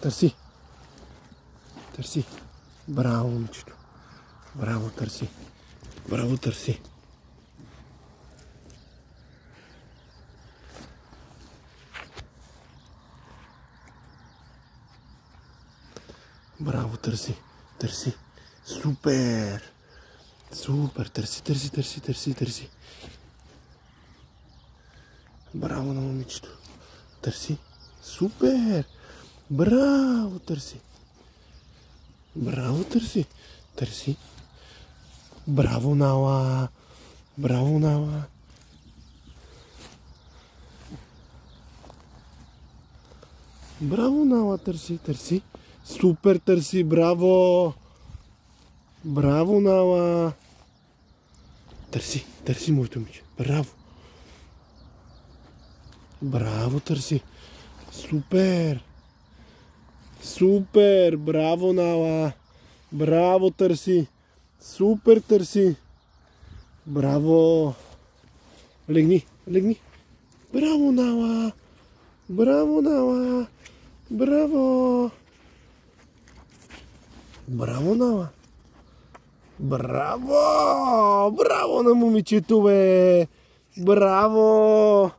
Търси. Търси. Браво, момичето. Браво, търси. Браво, търси. Браво, търси. Търси. Супер. Супер. Търси, търси, търси, търси, търси. Браво на момичето. Търси. Супер. Браво, търси. Браво, търси. Търси. Браво, Нала. Браво, Нала. Браво, Нала, търси, търси. Супер, търси, браво. Браво, Нала. Търси, търси, моето момиче. Браво. Браво, търси. Супер. Супер, браво, Нала. Браво, търси. Супер, търси. Браво. Легни, легни. Браво, Нала. Браво, Нала. Браво. Браво, Нала. Браво! Браво на момичето, бе! Браво!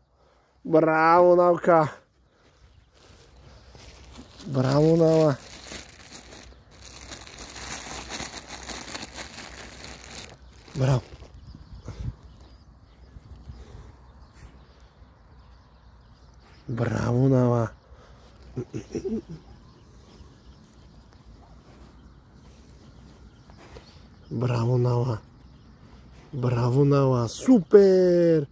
Браво, Налка! Браво, Нала! Браво! Браво, Нала! Браво, Нала! Браво, Нала! Супер!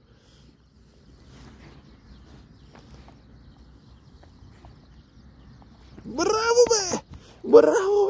Браво, бе! Браво!